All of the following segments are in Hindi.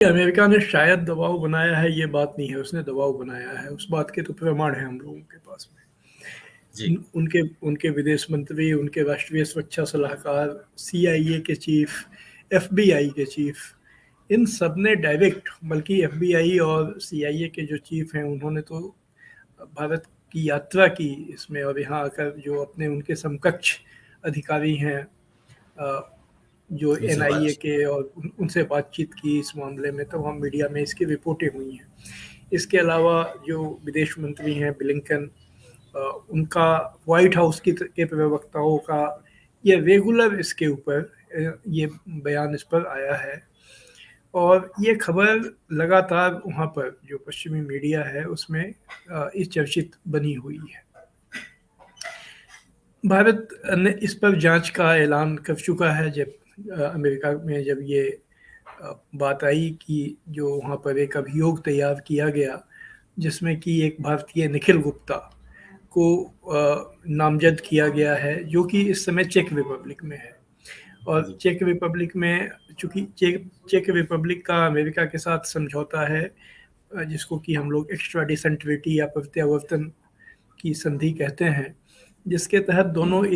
अमेरिका ने शायद दबाव बनाया है, ये बात नहीं है, उसने दबाव बनाया है। उस बात के तो प्रमाण है हम लोगों के पास में। जी। उनके उनके विदेश मंत्री, उनके राष्ट्रीय सुरक्षा सलाहकार, सीआईए के चीफ, एफबीआई के चीफ, इन सब ने डायरेक्ट, बल्कि एफबीआई और सीआईए के जो चीफ हैं उन्होंने तो भारत की यात्रा की इसमें, और यहाँ आकर जो अपने उनके समकक्ष अधिकारी हैं जो एनआईए के, और उनसे बातचीत की इस मामले में, तमाम मीडिया में इसकी रिपोर्टें हुई हैं। इसके अलावा जो विदेश मंत्री हैं ब्लिंकन, उनका वाइट हाउस के प्रवक्ताओं का ये रेगुलर इसके ऊपर ये बयान इस पर आया है, और ये खबर लगातार वहाँ पर जो पश्चिमी मीडिया है उसमें इस चर्चित बनी हुई है। भारत ने इस पर जांच का ऐलान कर चुका है। जब अमेरिका में जब ये बात आई कि जो वहाँ पर एक अभियोग तैयार किया गया जिसमें कि एक भारतीय निखिल गुप्ता को नामजद किया गया है, जो कि इस समय चेक रिपब्लिक में है, और चेक रिपब्लिक में चूँकि चेक रिपब्लिक का अमेरिका के साथ समझौता है जिसको कि हम लोग एक्स्ट्राडिशन ट्रीटी या प्रत्यावर्तन की संधि कहते हैं, जिसके तहत दोनों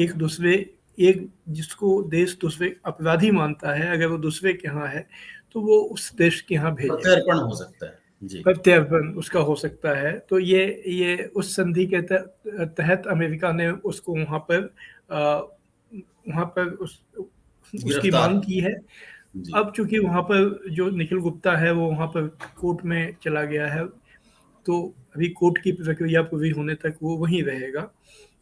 एक जिसको देश दूसरे अपराधी मानता है, अगर वो दूसरे के यहाँ है तो वो उस देश के यहाँ भेजे, प्रत्यर्पण हो सकता है। जी, प्रत्यर्पण उसका हो सकता है। तो ये उस संधि के तहत अमेरिका ने उसको वहाँ पर उसकी मांग की है। अब चूंकि वहाँ पर जो निखिल गुप्ता है वो वहाँ पर कोर्ट में चला गया है, तो अभी कोर्ट की प्रक्रिया पूरी होने तक वो वहीं रहेगा।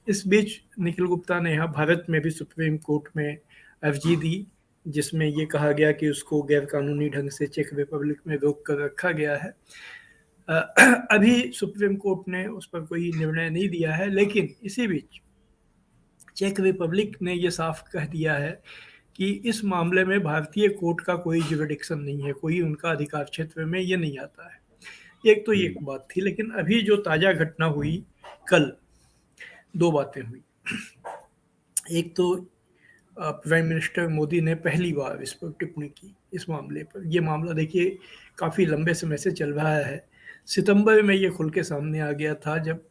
इस बीच निखिल गुप्ता ने यहाँ भारत में भी सुप्रीम कोर्ट में अर्जी दी, जिसमें ये कहा गया कि उसको गैरकानूनी ढंग से चेक रिपब्लिक में रोक कर रखा गया है। अभी सुप्रीम कोर्ट ने उस पर कोई निर्णय नहीं दिया है, लेकिन इसी बीच चेक रिपब्लिक ने ये साफ कह दिया है कि इस मामले में भारतीय कोर्ट का कोई जुरिडिक्शन नहीं है, कोई उनका अधिकार क्षेत्र में ये नहीं आता है। एक तो ये बात थी, लेकिन अभी जो ताज़ा घटना हुई कल, दो बातें हुई। एक तो प्राइम मिनिस्टर मोदी ने पहली बार इस पर टिप्पणी की, इस मामले पर। ये मामला देखिए काफ़ी लंबे समय से चल रहा है। सितंबर में ये खुल के सामने आ गया था जब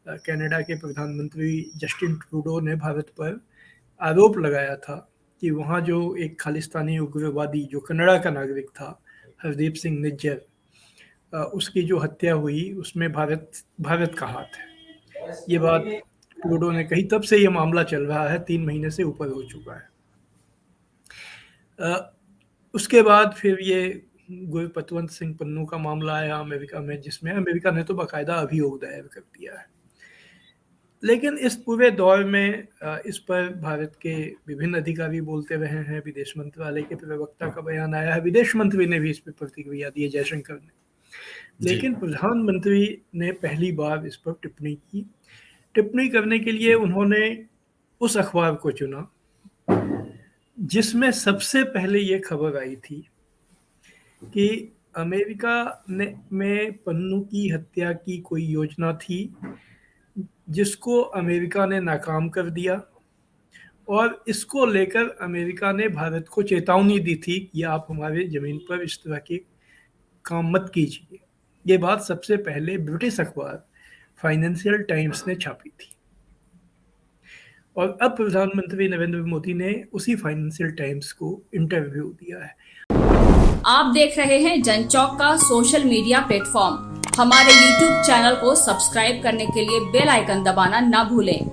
कनाडा के प्रधानमंत्री जस्टिन ट्रूडो ने भारत पर आरोप लगाया था कि वहाँ जो एक खालिस्तानी उग्रवादी जो कनाडा का नागरिक था, हरदीप सिंह निज्जर, उसकी जो हत्या हुई उसमें भारत का हाथ है। ये बात ट्रूडो ने कही, तब से ये मामला चल रहा है, 3 महीने से ऊपर हो चुका है। उसके बाद फिर ये गुरपतवंत सिंह पन्नू का मामला आया अमेरिका में, जिसमें अमेरिका ने तो बाकायदा अभियोग दायर कर दिया है। लेकिन इस पूरे दौर में इस पर भारत के विभिन्न अधिकारी बोलते रहे हैं, विदेश मंत्रालय के प्रवक्ता का बयान आया है, विदेश मंत्री ने भी इस पर प्रतिक्रिया दी है, जयशंकर ने। लेकिन प्रधानमंत्री ने पहली बार इस पर टिप्पणी करने के लिए उन्होंने उस अखबार को चुना जिसमें सबसे पहले ये खबर आई थी कि अमेरिका में पन्नू की हत्या की कोई योजना थी जिसको अमेरिका ने नाकाम कर दिया, और इसको लेकर अमेरिका ने भारत को चेतावनी दी थी कि आप हमारे ज़मीन पर इस तरह के काम मत कीजिए। ये बात सबसे पहले ब्रिटिश अखबार फाइनेंशियल टाइम्स ने छापी थी, और अब प्रधानमंत्री नरेंद्र मोदी ने उसी फाइनेंशियल टाइम्स को इंटरव्यू दिया है। आप देख रहे हैं जनचौक का सोशल मीडिया प्लेटफॉर्म। हमारे YouTube चैनल को सब्सक्राइब करने के लिए बेल आइकन दबाना ना भूलें।